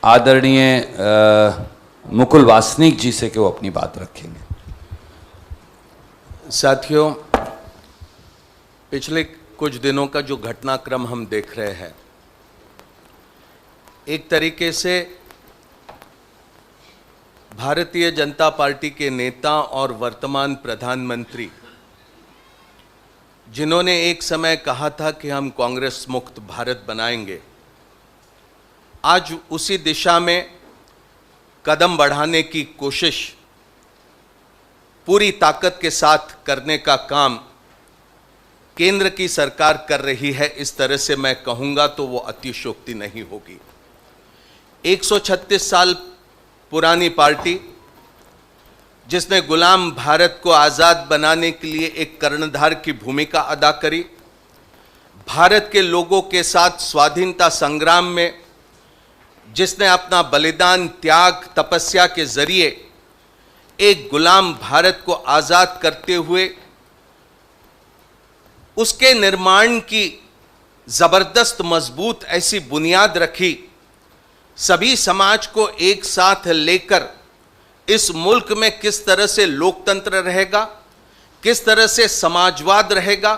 आदरणीय मुकुल वासनिक जी से कि वो अपनी बात रखेंगे। साथियों, पिछले कुछ दिनों का जो घटनाक्रम हम देख रहे हैं, एक तरीके से भारतीय जनता पार्टी के नेता और वर्तमान प्रधानमंत्री, जिन्होंने एक समय कहा था कि हम कांग्रेस मुक्त भारत बनाएंगे, आज उसी दिशा में कदम बढ़ाने की कोशिश पूरी ताकत के साथ करने का काम केंद्र की सरकार कर रही है। इस तरह से मैं कहूंगा तो वो अतिशयोक्ति नहीं होगी। 136 साल पुरानी पार्टी, जिसने गुलाम भारत को आज़ाद बनाने के लिए एक कर्णधार की भूमिका अदा करी, भारत के लोगों के साथ स्वाधीनता संग्राम में जिसने अपना बलिदान, त्याग, तपस्या के जरिए एक गुलाम भारत को आज़ाद करते हुए उसके निर्माण की जबरदस्त मजबूत ऐसी बुनियाद रखी, सभी समाज को एक साथ लेकर इस मुल्क में किस तरह से लोकतंत्र रहेगा, किस तरह से समाजवाद रहेगा,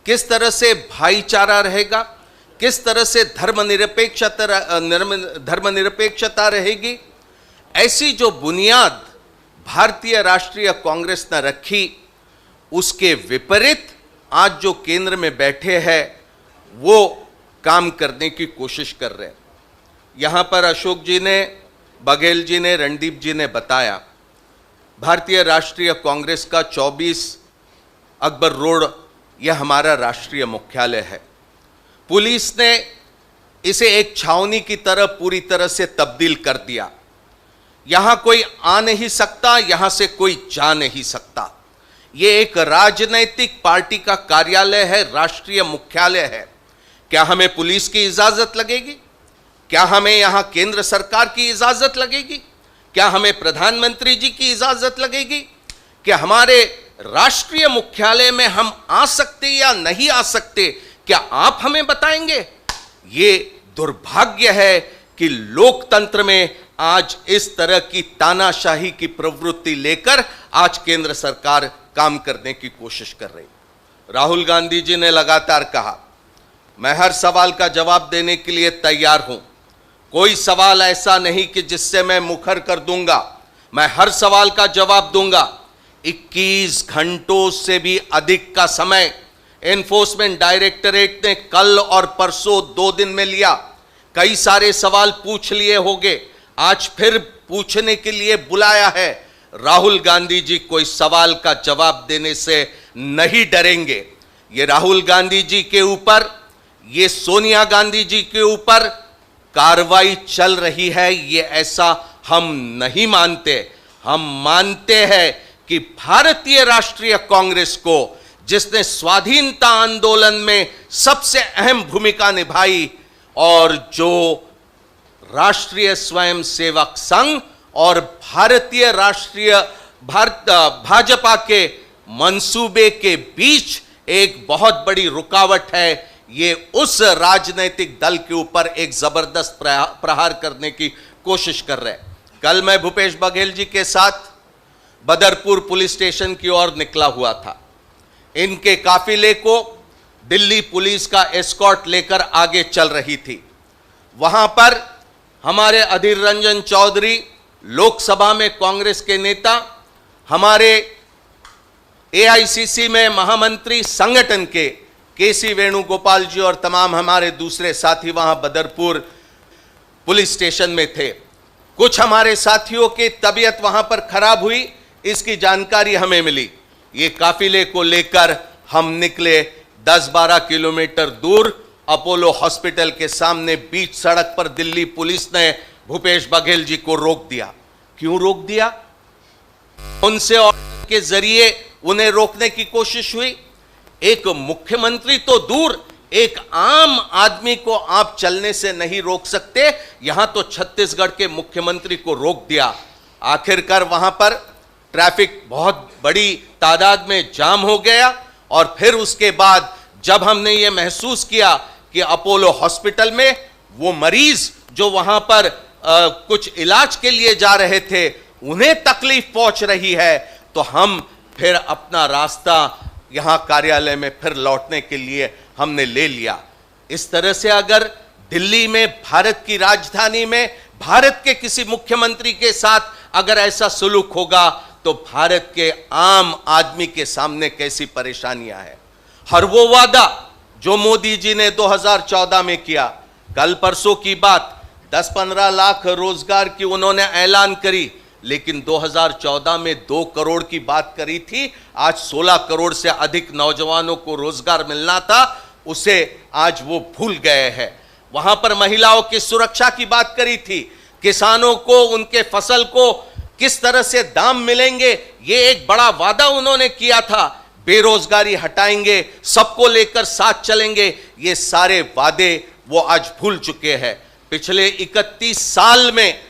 किस तरह से भाईचारा रहेगा, किस तरह से धर्मनिरपेक्षता रहेगी, ऐसी जो बुनियाद भारतीय राष्ट्रीय कांग्रेस ने रखी, उसके विपरीत आज जो केंद्र में बैठे हैं वो काम करने की कोशिश कर रहे हैं। यहाँ पर अशोक जी ने, बघेल जी ने, रणदीप जी ने बताया, भारतीय राष्ट्रीय कांग्रेस का 24 अकबर रोड यह हमारा राष्ट्रीय मुख्यालय है। पुलिस ने इसे एक छावनी की तरह पूरी तरह से तब्दील कर दिया। यहां कोई आ नहीं सकता, यहां से कोई जा नहीं सकता। यह एक राजनैतिक पार्टी का कार्यालय है, राष्ट्रीय मुख्यालय है। क्या हमें पुलिस की इजाजत लगेगी? क्या हमें यहां केंद्र सरकार की इजाजत लगेगी? क्या हमें प्रधानमंत्री जी की इजाजत लगेगी? क्या हमारे राष्ट्रीय मुख्यालय में हम आ सकते या नहीं आ सकते, क्या आप हमें बताएंगे? ये दुर्भाग्य है कि लोकतंत्र में आज इस तरह की तानाशाही की प्रवृत्ति लेकर आज केंद्र सरकार काम करने की कोशिश कर रही। राहुल गांधी जी ने लगातार कहा, मैं हर सवाल का जवाब देने के लिए तैयार हूं। कोई सवाल ऐसा नहीं कि जिससे मैं मुखर कर दूंगा, मैं हर सवाल का जवाब दूंगा। 21 घंटों से भी अधिक का समय एनफोर्समेंट डायरेक्टरेट ने कल और परसों 2 दिन में लिया। कई सारे सवाल पूछ लिए होंगे, आज फिर पूछने के लिए बुलाया है। राहुल गांधी जी कोई सवाल का जवाब देने से नहीं डरेंगे। ये राहुल गांधी जी के ऊपर, ये सोनिया गांधी जी के ऊपर कार्रवाई चल रही है, ये ऐसा हम नहीं मानते। हम मानते हैं कि भारतीय राष्ट्रीय कांग्रेस को, जिसने स्वाधीनता आंदोलन में सबसे अहम भूमिका निभाई और जो राष्ट्रीय स्वयंसेवक संघ और भारतीय राष्ट्रीय भाजपा के मंसूबे के बीच एक बहुत बड़ी रुकावट है, ये उस राजनीतिक दल के ऊपर एक जबरदस्त प्रहार करने की कोशिश कर रहे हैं। कल मैं भूपेश बघेल जी के साथ बदरपुर पुलिस स्टेशन की ओर निकला हुआ था। इनके काफिले को दिल्ली पुलिस का एस्कॉर्ट लेकर आगे चल रही थी। वहां पर हमारे अधीर रंजन चौधरी, लोकसभा में कांग्रेस के नेता, हमारे एआईसीसी में महामंत्री संगठन के केसी वेणुगोपाल जी और तमाम हमारे दूसरे साथी वहां बदरपुर पुलिस स्टेशन में थे। कुछ हमारे साथियों की तबीयत वहां पर खराब हुई, इसकी जानकारी हमें मिली। ये काफिले को लेकर हम निकले। 10-12 किलोमीटर दूर अपोलो हॉस्पिटल के सामने बीच सड़क पर दिल्ली पुलिस ने भूपेश बघेल जी को रोक दिया। क्यों रोक दिया? उनसे ऑर्डर के जरिए उन्हें रोकने की कोशिश हुई। एक मुख्यमंत्री तो दूर, एक आम आदमी को आप चलने से नहीं रोक सकते, यहां तो छत्तीसगढ़ के मुख्यमंत्री को रोक दिया। आखिरकार वहां पर ट्रैफिक बहुत बड़ी तादाद में जाम हो गया और फिर उसके बाद जब हमने ये महसूस किया कि अपोलो हॉस्पिटल में वो मरीज जो वहां पर कुछ इलाज के लिए जा रहे थे उन्हें तकलीफ पहुंच रही है, तो हम फिर अपना रास्ता यहां कार्यालय में फिर लौटने के लिए हमने ले लिया। इस तरह से अगर दिल्ली में, भारत की राजधानी में, भारत के किसी मुख्यमंत्री के साथ अगर ऐसा सुलूक होगा तो भारत के आम आदमी के सामने कैसी परेशानियां हैं। हर वो वादा जो मोदी जी ने 2014 में किया, कल परसों की बात 10-15 लाख रोजगार की उन्होंने ऐलान करी, लेकिन 2014 में 2 करोड़ की बात करी थी। आज 16 करोड़ से अधिक नौजवानों को रोजगार मिलना था, उसे आज वो भूल गए हैं। वहां पर महिलाओं की सुरक्षा की बात करी थी, किसानों को उनके फसल को किस तरह से दाम मिलेंगे, ये एक बड़ा वादा उन्होंने किया था। बेरोजगारी हटाएंगे, सबको लेकर साथ चलेंगे, ये सारे वादे वो आज भूल चुके हैं। पिछले 31 साल में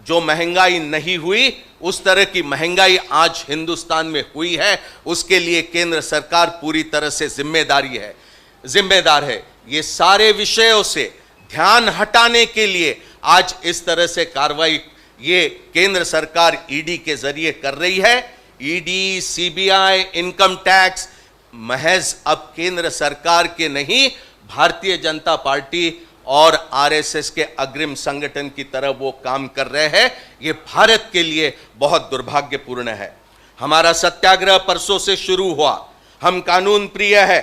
जो महंगाई नहीं हुई, उस तरह की महंगाई आज हिंदुस्तान में हुई है। उसके लिए केंद्र सरकार पूरी तरह से जिम्मेदार है। ये सारे विषयों से ध्यान हटाने के लिए आज इस तरह से कार्रवाई ये केंद्र सरकार ईडी के जरिए कर रही है। ईडी, सीबीआई, इनकम टैक्स महज अब केंद्र सरकार के नहीं, भारतीय जनता पार्टी और आरएसएस के अग्रिम संगठन की तरह वो काम कर रहे हैं। ये भारत के लिए बहुत दुर्भाग्यपूर्ण है। हमारा सत्याग्रह परसों से शुरू हुआ। हम कानून प्रिय है,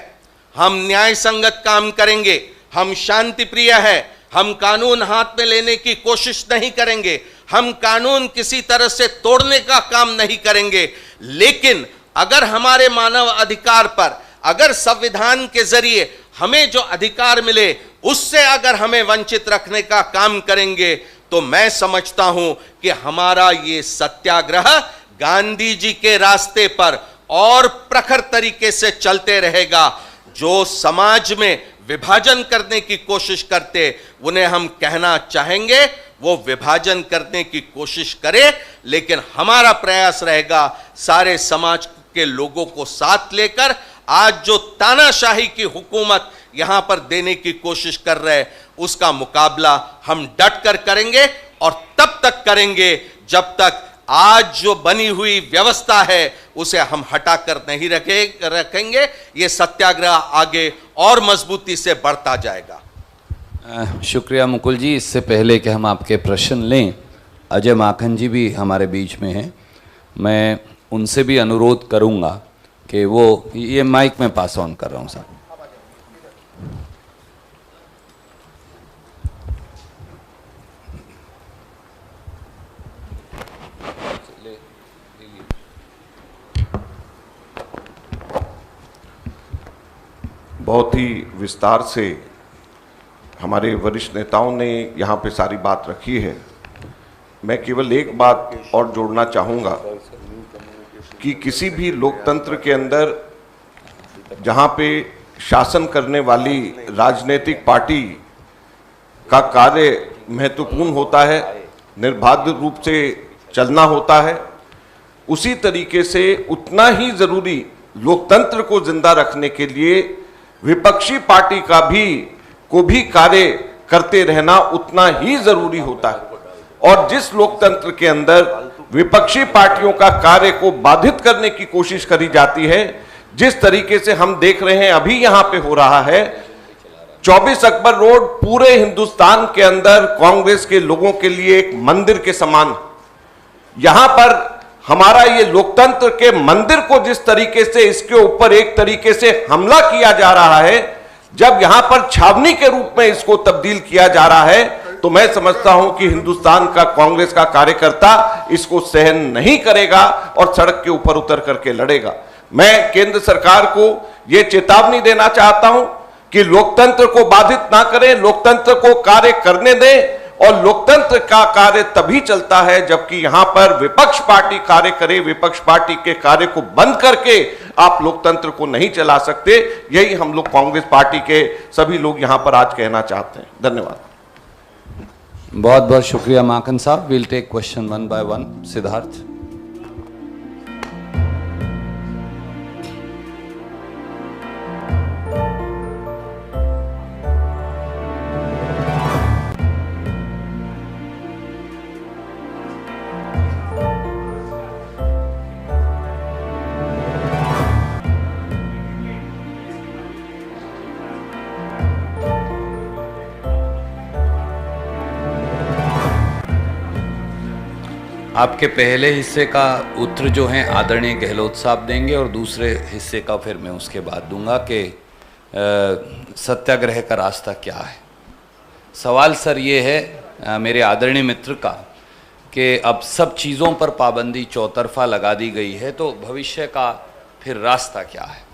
हम न्याय संगत काम करेंगे, हम शांति प्रिय है, हम कानून हाथ में लेने की कोशिश नहीं करेंगे, हम कानून किसी तरह से तोड़ने का काम नहीं करेंगे। लेकिन अगर हमारे मानव अधिकार पर, अगर संविधान के जरिए हमें जो अधिकार मिले उससे अगर हमें वंचित रखने का काम करेंगे, तो मैं समझता हूं कि हमारा ये सत्याग्रह गांधी जी के रास्ते पर और प्रखर तरीके से चलते रहेगा। जो समाज में विभाजन करने की कोशिश करते, उन्हें हम कहना चाहेंगे वो विभाजन करने की कोशिश करे, लेकिन हमारा प्रयास रहेगा सारे समाज के लोगों को साथ लेकर आज जो तानाशाही की हुकूमत यहां पर देने की कोशिश कर रहे हैं, उसका मुकाबला हम डट कर करेंगे और तब तक करेंगे जब तक आज जो बनी हुई व्यवस्था है उसे हम हटाकर नहीं रखेंगे। ये सत्याग्रह आगे और मजबूती से बढ़ता जाएगा। शुक्रिया मुकुल जी। इससे पहले कि हम आपके प्रश्न लें, अजय माखन जी भी हमारे बीच में हैं। मैं उनसे भी अनुरोध करूंगा कि वो ये माइक में पास ऑन कर रहा हूं साहब। बहुत ही विस्तार से हमारे वरिष्ठ नेताओं ने यहाँ पे सारी बात रखी है। मैं केवल एक बात और जोड़ना चाहूँगा कि किसी भी लोकतंत्र के अंदर जहाँ पे शासन करने वाली राजनीतिक पार्टी का कार्य महत्वपूर्ण होता है, निर्बाध रूप से चलना होता है, उसी तरीके से उतना ही ज़रूरी लोकतंत्र को जिंदा रखने के लिए विपक्षी पार्टी को भी कार्य करते रहना उतना ही जरूरी होता है। और जिस लोकतंत्र के अंदर विपक्षी पार्टियों का कार्य को बाधित करने की कोशिश करी जाती है, जिस तरीके से हम देख रहे हैं अभी यहां पे हो रहा है, 24 अकबर रोड पूरे हिंदुस्तान के अंदर कांग्रेस के लोगों के लिए एक मंदिर के समान। यहां पर हमारा ये लोकतंत्र के मंदिर को जिस तरीके से इसके ऊपर एक तरीके से हमला किया जा रहा है, जब यहां पर छावनी के रूप में इसको तब्दील किया जा रहा है, तो मैं समझता हूं कि हिंदुस्तान का कांग्रेस का कार्यकर्ता इसको सहन नहीं करेगा और सड़क के ऊपर उतर करके लड़ेगा। मैं केंद्र सरकार को यह चेतावनी देना चाहता हूं कि लोकतंत्र को बाधित ना करें, लोकतंत्र को कार्य करने दें। और लोकतंत्र का कार्य तभी चलता है जबकि यहां पर विपक्ष पार्टी कार्य करे। विपक्ष पार्टी के कार्य को बंद करके आप लोकतंत्र को नहीं चला सकते। यही हम लोग कांग्रेस पार्टी के सभी लोग यहां पर आज कहना चाहते हैं। धन्यवाद। बहुत बहुत शुक्रिया माखन साहब। Will take question one by one. Siddharth. आपके पहले हिस्से का उत्तर जो है आदरणीय गहलोत साहब देंगे और दूसरे हिस्से का फिर मैं उसके बाद दूंगा कि सत्याग्रह का रास्ता क्या है। सवाल सर ये है मेरे आदरणीय मित्र का कि अब सब चीज़ों पर पाबंदी चौतरफा लगा दी गई है, तो भविष्य का फिर रास्ता क्या है?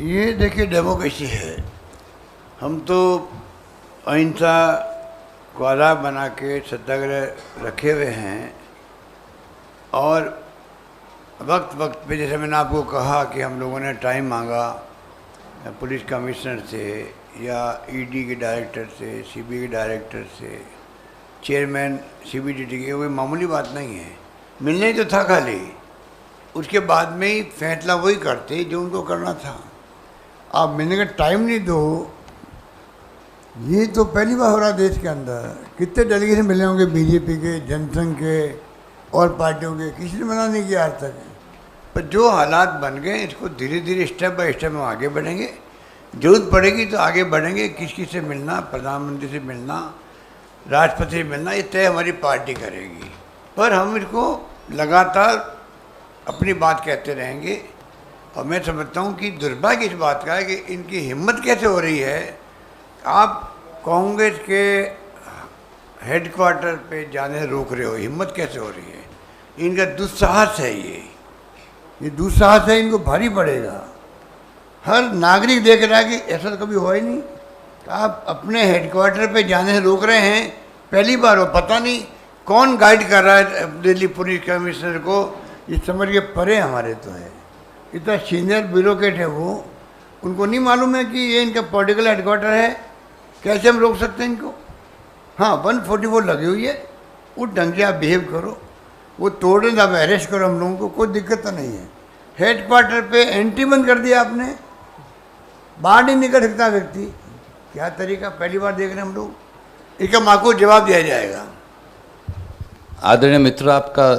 ये देखिए डेमोक्रेसी है। हम तो अहिंसा को आधार बना के सत्याग्रह रखे हुए हैं और वक्त वक्त पे जैसे मैंने आपको कहा कि हम लोगों ने टाइम मांगा पुलिस कमिश्नर से या ईडी के डायरेक्टर से, सीबीआई के डायरेक्टर से, चेयरमैन सीबीडीटी के, कोई मामूली बात नहीं है। मिलना ही तो था खाली, उसके बाद में ही फैसला वही करते जो उनको करना था। आप मिलने का टाइम नहीं दो, ये तो पहली बार हो रहा देश के अंदर। कितने डेलीगेशन मिले होंगे बीजेपी के, जनसंघ के और पार्टियों के, किसी ने मना नहीं किया आज तक। पर जो हालात बन गए इसको धीरे धीरे स्टेप बाय स्टेप हम आगे बढ़ेंगे। जरूरत पड़ेगी तो आगे बढ़ेंगे। किस से मिलना, प्रधानमंत्री से मिलना, राष्ट्रपति से मिलना, ये तय हमारी पार्टी करेगी। पर हम इसको लगातार अपनी बात कहते रहेंगे। और मैं समझता हूँ कि दुर्भाग्य इस बात का है कि इनकी हिम्मत कैसे हो रही है। आप कांग्रेस के हेडक्वार्टर पे जाने से रोक रहे हो, हिम्मत कैसे हो रही है। इनका दुस्साहस है, ये दुस्साहस है, इनको भारी पड़ेगा। हर नागरिक देख रहा है कि ऐसा तो कभी हुआ ही नहीं। आप अपने हेडक्वार्टर पे जाने से रोक रहे हैं, पहली बार हो। पता नहीं कौन गाइड कर रहा है दिल्ली पुलिस कमिश्नर को, ये समझ के परे हमारे तो है। इतना सीनियर ब्यूरोक्रेट है वो, उनको नहीं मालूम है कि ये इनका पॉलिटिकल हेडक्वार्टर है। कैसे हम रोक सकते हैं इनको? हाँ, 144 लगी हुई है, उस ढंग से आप बिहेव करो, वो तोड़े आप अरेस्ट करो हम लोगों को, कोई दिक्कत तो नहीं है। हेडक्वार्टर पे एंट्री बंद कर दिया आपने, बाहर नहीं निकल सकता व्यक्ति। क्या तरीका, पहली बार देख रहे हैं हम लोग। इसका माकूल जवाब दिया जाएगा। आदरणीय मित्र, आपका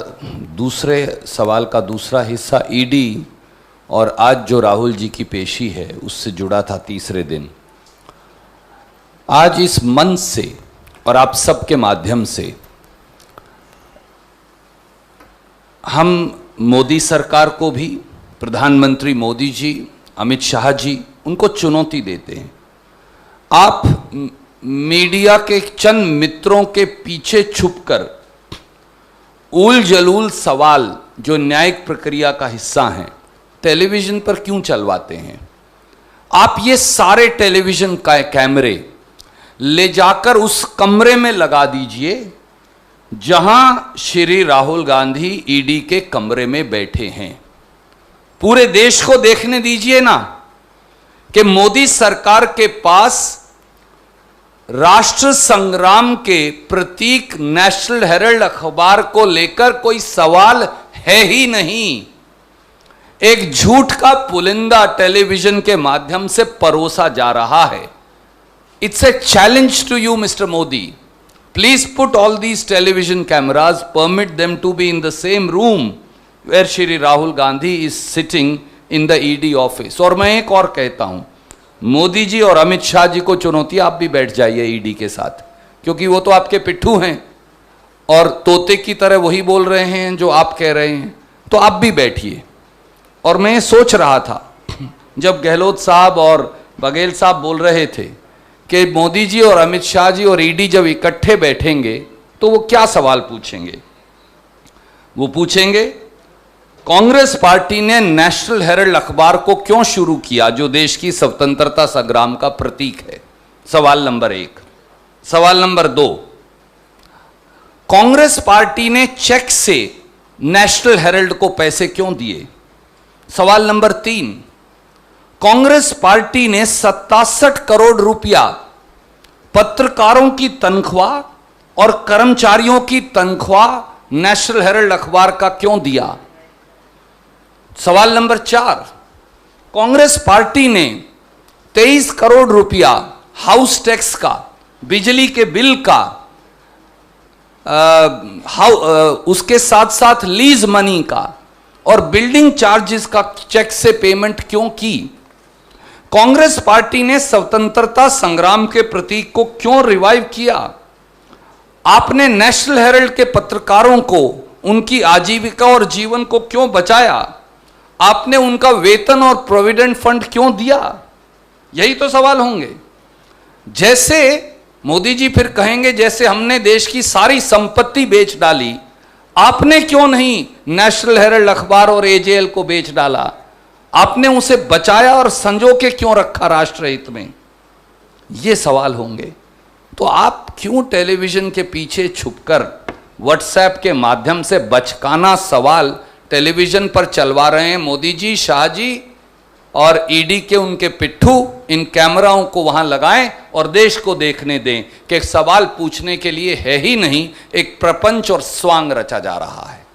दूसरे सवाल का दूसरा हिस्सा ईडी और आज जो राहुल जी की पेशी है उससे जुड़ा था तीसरे दिन। आज इस मंच से और आप सबके माध्यम से हम मोदी सरकार को भी, प्रधानमंत्री मोदी जी, अमित शाह जी, उनको चुनौती देते हैं। आप मीडिया के चंद मित्रों के पीछे छुपकर उल जलूल सवाल जो न्यायिक प्रक्रिया का हिस्सा हैं टेलीविजन पर क्यों चलवाते हैं? आप ये सारे टेलीविजन का कैमरे ले जाकर उस कमरे में लगा दीजिए जहां श्री राहुल गांधी ईडी के कमरे में बैठे हैं। पूरे देश को देखने दीजिए ना कि मोदी सरकार के पास राष्ट्र संग्राम के प्रतीक नेशनल हेराल्ड अखबार को लेकर कोई सवाल है ही नहीं। एक झूठ का पुलिंदा टेलीविजन के माध्यम से परोसा जा रहा है। It's a challenge to you mister Modi, please put all these television cameras, permit them to be in the same room where Shri Rahul Gandhi is sitting in the ED office. और मैं एक और कहता हूं, मोदी जी और अमित शाह जी को चुनौती, आप भी बैठ जाइए ईडी के साथ, क्योंकि वो तो आपके पिट्ठू हैं और तोते की तरह वही बोल रहे हैं जो आप कह रहे हैं, तो आप भी बैठिए। और मैं सोच रहा था जब गहलोत साहब और बघेल साहब बोल रहे थे कि मोदी जी और अमित शाह जी और ईडी जब इकट्ठे बैठेंगे तो वो क्या सवाल पूछेंगे। वो पूछेंगे कांग्रेस पार्टी ने नेशनल हेराल्ड अखबार को क्यों शुरू किया जो देश की स्वतंत्रता संग्राम का प्रतीक है। सवाल नंबर 1। सवाल नंबर 2, कांग्रेस पार्टी ने चेक से नेशनल हेराल्ड को पैसे क्यों दिए। सवाल नंबर 3, कांग्रेस पार्टी ने 67 करोड़ रुपया पत्रकारों की तनख्वाह और कर्मचारियों की तनख्वाह नेशनल हेराल्ड अखबार का क्यों दिया। सवाल नंबर 4, कांग्रेस पार्टी ने 23 करोड़ रुपया हाउस टैक्स का, बिजली के बिल का, उसके साथ साथ लीज मनी का और बिल्डिंग चार्जेस का चेक से पेमेंट क्यों की। कांग्रेस पार्टी ने स्वतंत्रता संग्राम के प्रतीक को क्यों रिवाइव किया। आपने नेशनल हेराल्ड के पत्रकारों को उनकी आजीविका और जीवन को क्यों बचाया? आपने उनका वेतन और प्रोविडेंट फंड क्यों दिया? यही तो सवाल होंगे। जैसे मोदी जी फिर कहेंगे जैसे हमने देश की सारी संपत्ति बेच डाली, आपने क्यों नहीं नेशनल हेराल्ड अखबार और एजेएल को बेच डाला? आपने उसे बचाया और संजो के क्यों रखा राष्ट्र हित में? ये सवाल होंगे। तो आप क्यों टेलीविजन के पीछे छुपकर व्हाट्सएप के माध्यम से बचकाना सवाल टेलीविजन पर चलवा रहे हैं? मोदी जी, शाह जी और ईडी के उनके पिट्ठू इन कैमराओं को वहां लगाएं और देश को देखने दें कि एक सवाल पूछने के लिए है ही नहीं, एक प्रपंच और स्वांग रचा जा रहा है।